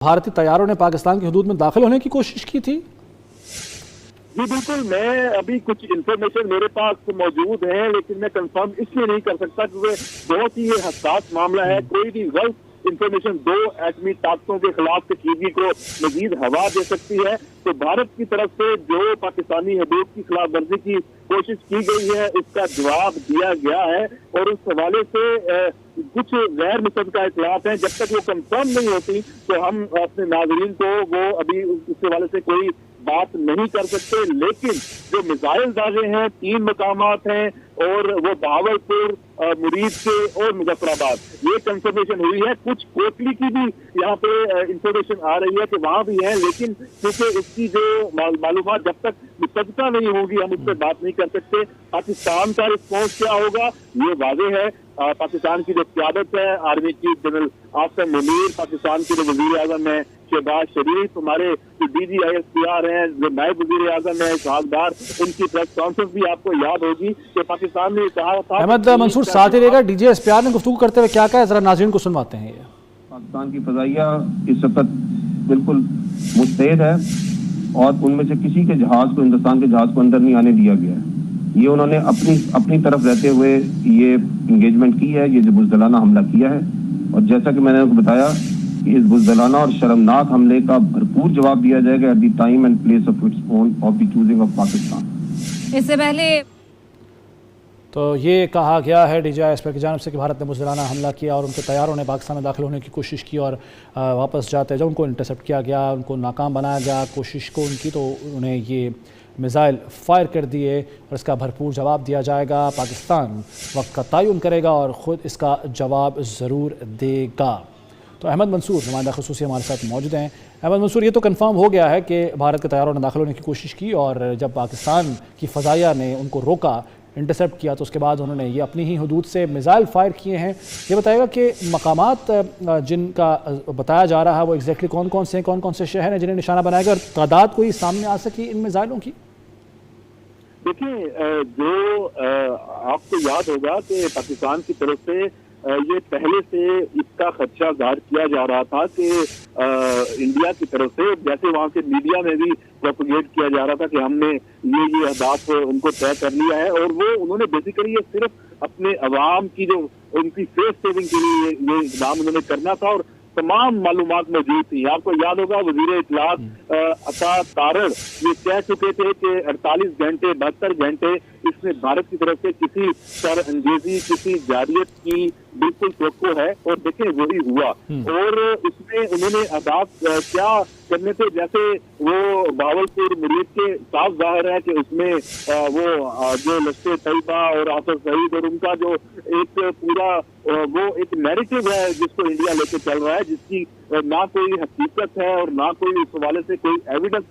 भारतीय तैयारों ने पाकिस्तान की हदूद में दाखिल होने की कोशिश की थी? जी बिल्कुल, मैं अभी कुछ इंफॉर्मेशन मेरे पास मौजूद है, लेकिन मैं कंफर्म इसलिए नहीं कर सकता क्योंकि बहुत ही ये हसास मामला है। कोई भी गलत इंफॉर्मेशन दो एटमी ताकतों के खिलाफ कशीदगी को मजीद हवा दे सकती है। तो भारत की तरफ से जो पाकिस्तानी हदूद की खिलाफ वर्जी की कोशिश की गई है उसका जवाब दिया गया है, और उस हवाले से कुछ गैर मुतल्लिका इत्तलात हैं। जब तक वो कंफर्म नहीं होती तो हम अपने नाज़रीन को वो अभी उस हवाले से कोई बात नहीं कर सकते। लेकिन जो मिसाइल दागे हैं 3 मकामात हैं, और वो बहावलपुर, मुरीद के और मुजफ्फराबाद, ये कंफर्मेशन हुई है। कुछ कोटली की भी यहाँ पे इंफॉर्मेशन आ रही है कि वहाँ भी है, लेकिन क्योंकि इसकी जो मालूमात जब तक मुतल्लिका नहीं होगी हम उस पर बात नहीं कर सकते। पाकिस्तान का रिस्पॉन्स क्या होगा ये वाज़ेह है। पाकिस्तान की जो क़यादत है, army chief general Asim Munir, Pakistan के जो वज़ीर आज़म है शहबाज शरीफ, हमारे जो DGISPR हैं, जो नायब वज़ीर आज़म है इसहाक डार, उनकी प्रेस कॉन्फ्रेंस भी आपको याद होगी कि पाकिस्तान ने कहा था। अहमद मंसूर साथ ही रहेगा। DGISPR ने गुफ्तगू करते हुए क्या कहा, जरा नाज़रीन को सुनवाते हैं। ये पाकिस्तान की फ़ज़ाइया इस वक्त बिल्कुल मुस्तैद है और उनमें से किसी के जहाज को, हिंदुस्तान के जहाज को अंदर नहीं आने दिया गया है। ये उन्होंने अपनी तरफ रहते हुए ये इंगेजमेंट की है, ये जो बुज़दिलाना हमला किया है। और जैसा कि मैंने आपको बताया कि इस बुज़दिलाना और शर्मनाक हमले का भरपूर जवाब दिया जाएगा at the time and place of its own of the choosing of Pakistan. इससे पहले तो ये कहा गया है DGISPR की जानिब से कि भारत ने बुज़दिलाना हमला किया और उनके तैयारों ने पाकिस्तान में दाखिल होने की कोशिश की, और वापस जाते जब उनको इंटरसेप्ट किया गया, उनको नाकाम बनाया गया कोशिश को उनकी, तो उन्हें ये मिसाइल फायर कर दिए और इसका भरपूर जवाब दिया जाएगा। पाकिस्तान वक्त का तयन करेगा और ख़ुद इसका जवाब ज़रूर देगा। तो अहमद मंसूर नुमाइंदा ख़ुसूसी हमारे साथ मौजूद हैं। अहमद मंसूर, ये तो कंफर्म हो गया है कि भारत के तैयारों ने दाखिल होने की कोशिश की, और जब पाकिस्तान की फ़ज़ाइया ने उनको रोका, इंटरसेप्ट किया, तो उसके बाद उन्होंने ये अपनी ही हदूद से मिसाइल फायर किए हैं। ये बताएगा कि मकामात जिनका बताया जा रहा है वो एग्जैक्टली कौन कौन से शहर हैं जिन्हें निशाना बनाया गया, और तादाद कोई सामने आ सकी इन मिसाइलों की? देखिए, जो आपको याद होगा कि पाकिस्तान की तरफ से ये पहले से इसका खदशा जाहिर किया जा रहा था कि इंडिया की तरफ से, जैसे वहाँ के मीडिया में भी प्रोपेगेट किया जा रहा था कि हमने ये अहदाफ उनको तय कर लिया है, और वो उन्होंने बेसिकली ये सिर्फ अपने अवाम की जो उनकी फेस सेविंग के लिए ये इक़दाम उन्होंने करना था, और तमाम मालूमात मौजूद थी। आपको याद होगा वज़ीर इत्तलात अता तारड़ ये कह चुके थे कि 48 घंटे 72 घंटे इसमें भारत की तरफ से किसी शर अंगेजी, किसी जारियत की बिल्कुल तवक्को है, और देखें वही हुआ। और उसमें उन्होंने अहदाफ क्या करने थे, जैसे वो बहावलपुर मुरीद के साफ जाहिर है कि उसमें वो जो लश्कर तैयबा और आफर सईद और उनका जो एक पूरा वो एक नैरेटिव है जिसको इंडिया लेके चल रहा है, जिसकी ना कोई हकीकत है और ना कोई इस हवाले से कोई एविडेंस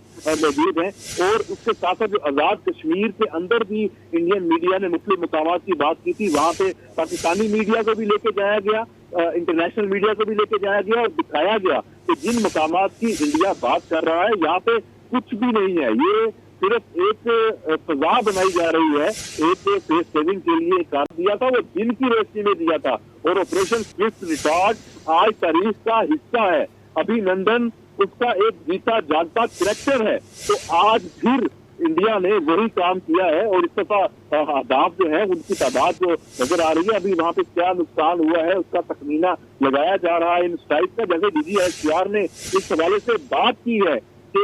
मौजूद है। और उसके साथ साथ जो आज़ाद कश्मीर के अंदर भी इंडियन मीडिया ने मुख्तलिफ मकामात की बात की थी, वहाँ पे पाकिस्तानी मीडिया को भी लेके जाया गया, इंटरनेशनल मीडिया को भी लेके जाया गया, और दिखाया गया कि जिन मकामात की इंडिया बात कर रहा है यहाँ पे कुछ भी नहीं है। ये सिर्फ एक फजा बनाई जा रही है, एक फेस सेविंग के लिए कर दिया था, वो दिन की रोशनी में दिया था, और ऑपरेशन स्विफ्ट रिकॉर्ड आज तारीख का हिस्सा है। अभिनंदन उसका एक जीता जागता करैक्टर है। तो आज फिर इंडिया ने वही काम किया है, और इस दफा अहदाफ जो है उनकी तादाद जो नजर आ रही है, अभी वहाँ पे क्या नुकसान हुआ है उसका तखमीना लगाया जा रहा है इन स्ट्राइक का। जैसे DGISPR ने इस हवाले से बात की है कि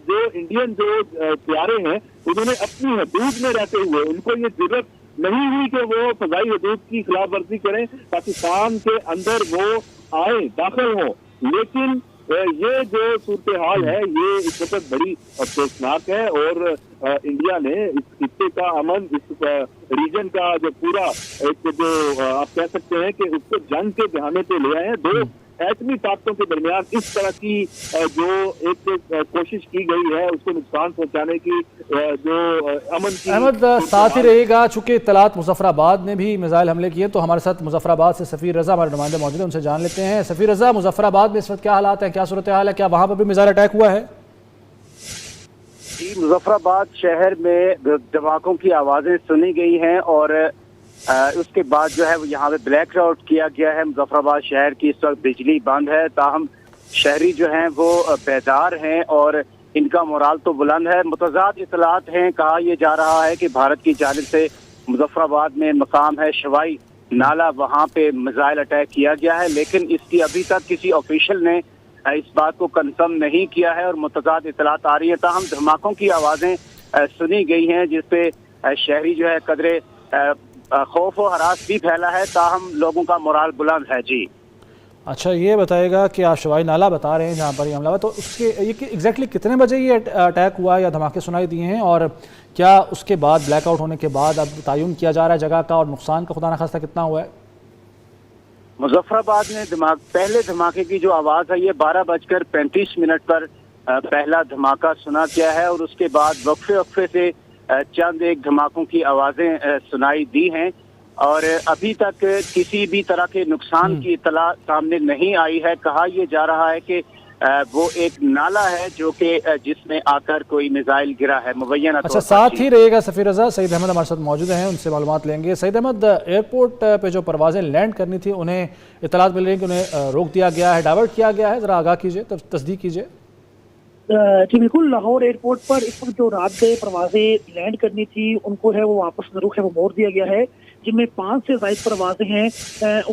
जो इंडियन जो प्यारे हैं उन्होंने अपनी हदूद में रहते हुए उनको ये जरूरत नहीं हुई कि वो फजाई हदूद की खिलाफ वर्जी करें, पाकिस्तान के अंदर वो आए, दाखिल हों। लेकिन ये जो सूरत हाल है ये इस वक्त बड़ी अफसोसनाक है, और इंडिया ने इस खित्ते का अमन, इस रीजन का जो पूरा एक जो आप कह सकते हैं कि उसको जंग के बहाने पे ले आए हैं। दो एटमी ताकतों के दरमियान इस तरह की जो एक कोशिश की गई है उसको नुकसान पहुंचाने की, जो अमन की। अहमद साथ ही रहेगा, चूंकि इत्तलात मुजफ्फराबाद ने भी मिसाइल हमले किए, तो हमारे साथ मुजफ्फराबाद से सफ़ीर रज़ा हमारे नुमाइंदे मौजूद हैं, उनसे जान लेते हैं। सफ़ीर रज़ा, मुजफ्फराबाद में इस वक्त क्या हालात हैं, क्या सूरत हाल है, क्या वहाँ पर भी मिसाइल अटैक हुआ है? जी, मुजफ्फराबाद शहर में धमाकों की आवाज़ें सुनी गई हैं, और उसके बाद जो है यहाँ पे ब्लैक आउट किया गया है। मुजफ्फराबाद शहर की इस वक्त बिजली बंद है, ताहम شہری جو ہیں وہ بیدار ہیں اور ان کا مورال تو بلند ہے۔ متضاد اطلاعات ہیں، کہا یہ جا رہا ہے کہ بھارت کی جانب سے مظفر آباد میں مقام ہے شوائی نالا، وہاں پہ میزائل اٹیک کیا گیا ہے، لیکن اس کی ابھی تک کسی آفیشل نے اس بات کو کنفرم نہیں کیا ہے اور متضاد اطلاعات آ رہی ہیں۔ تاہم دھماکوں کی آوازیں سنی گئی ہیں جس پہ شہری جو ہے قدرے خوف و ہراس بھی پھیلا ہے، تاہم لوگوں کا مورال بلند ہے۔ جی اچھا، یہ بتائے گا کہ آپ شوائی نالہ بتا رہے ہیں جہاں پر یہ حملہ ہوا، تو اس کے یہ ایگزیکٹلی کتنے بجے یہ اٹیک ہوا یا دھماکے سنائی دیے ہیں، اور کیا اس کے بعد بلیک آؤٹ ہونے کے بعد اب تعین کیا جا رہا ہے جگہ کا، اور نقصان کا خدا نخواستہ کتنا ہوا ہے؟ مظفر آباد میں پہلے دھماکے کی جو آواز ہے یہ 12:35 پر پہلا دھماکہ سنا گیا ہے، اور اس کے بعد وقفے سے چند ایک دھماکوں کی آوازیں سنائی دی ہیں، اور ابھی تک کسی بھی طرح کے نقصان کی اطلاع سامنے نہیں آئی ہے۔ کہا یہ جا رہا ہے کہ وہ ایک نالا ہے جو کہ جس میں آ کر کوئی میزائل گرا ہے مبینہ۔ اچھا، ساتھ ہی رہے گا سفیر رضا، سعید احمد ہمارے ساتھ موجود ہیں، ان سے معلومات لیں گے۔ سعید احمد، ایئرپورٹ پہ جو پروازیں لینڈ کرنی تھی انہیں اطلاعات مل رہی ہیں کہ انہیں روک دیا گیا ہے، ڈائیورٹ کیا گیا ہے، ذرا آگاہ کیجئے، تصدیق کیجئے۔ جی بالکل، لاہور ایئرپورٹ پر اس وقت جو رات گئے پروازیں لینڈ کرنی تھی ان کو ہے وہ واپس رخ ہے وہ موڑ دیا گیا ہے، جن میں 5 سے زائد پروازیں ہیں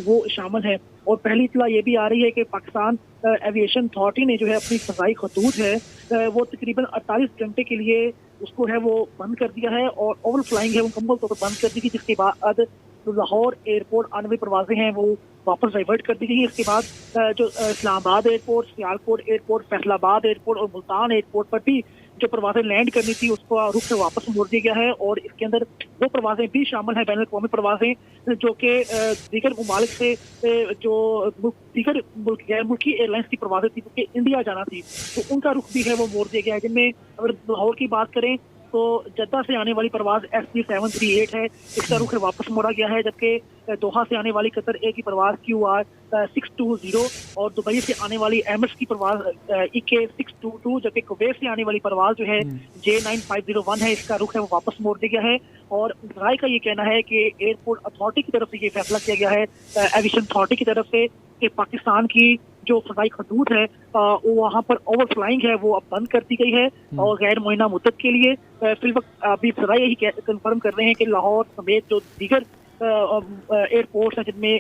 وہ شامل ہیں۔ اور پہلی اطلاع یہ بھی آ رہی ہے کہ پاکستان ایویشن اتھارٹی نے جو ہے اپنی فضائی خطوط ہے وہ تقریباً 48 گھنٹے کے لیے اس کو ہے وہ بند کر دیا ہے، اور اوور فلائنگ ہے وہ مکمل طور پر بند کر دی گئی، جس کے بعد لاہور ایئرپورٹ آنے والی پروازیں ہیں وہ واپس ڈائیورٹ کر دی گئی۔ اس کے بعد جو اسلام آباد ایئرپورٹ، سیالکوٹ ایئرپورٹ، فیصل آباد ایئرپورٹ اور ملتان ایئرپورٹ پر بھی جو پروازیں لینڈ کرنی تھی اس کو رخ سے واپس موڑ دیا گیا ہے، اور اس کے اندر وہ پروازیں بھی شامل ہیں بین الاقوامی پروازیں جو کہ دیگر ممالک سے جو دیگر غیر ملکی ایئر لائنس کی پروازیں تھی کیونکہ انڈیا جانا تھی، تو ان کا رخ بھی ہے وہ موڑ دیا گیا ہے، جن میں اگر لاہور کی بات کریں تو جدہ سے آنے والی پرواز SB738 ہے، اس کا رخ واپس موڑا گیا ہے، جبکہ دوحہ سے آنے والی قطر اے کی پرواز QR620 اور دبئی سے آنے والی ایمس کی پرواز EK622، جبکہ کویت سے آنے والی پرواز جو ہے J9501 ہے، اس کا رخ ہے وہ واپس موڑ دیا گیا ہے۔ اور ذرائع کا یہ کہنا ہے کہ ایئرپورٹ اتھارٹی کی طرف سے یہ فیصلہ کیا گیا ہے، ایویشن اتھارٹی کی طرف سے، کہ پاکستان کی جو فضائی خطوط ہے وہاں پر اوور فلائنگ ہے وہ اب بند کر دی گئی ہے، اور غیر معینہ مدت کے لیے فی الوقت ابھی فضائی یہی کنفرم کر رہے ہیں کہ لاہور سمیت جو دیگر ایئرپورٹس ہیں جن میں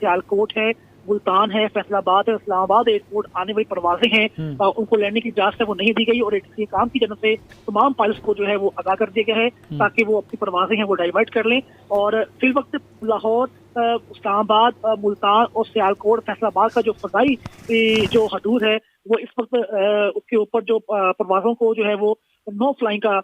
سیالکوٹ ہے، ملتان ہے، فیصل آباد ہے، اسلام آباد ایئرپورٹ آنے والی پروازیں ہیں ان کو لینڈنگ کی اجازت ہے وہ نہیں دی گئی، اور اسی کام کی جانب سے تمام پائلٹس کو جو ہے وہ آگاہ کر دیا گیا ہے تاکہ وہ اپنی پروازیں ہیں وہ ڈائیورٹ کر لیں۔ اور فی الوقت لاہور، اسلام آباد، ملتان اور سیالکوٹ، فیصل آباد کا جو فضائی جو حدود ہے وہ اس وقت اس کے اوپر جو پروازوں کو جو ہے وہ نو فلائنگ کا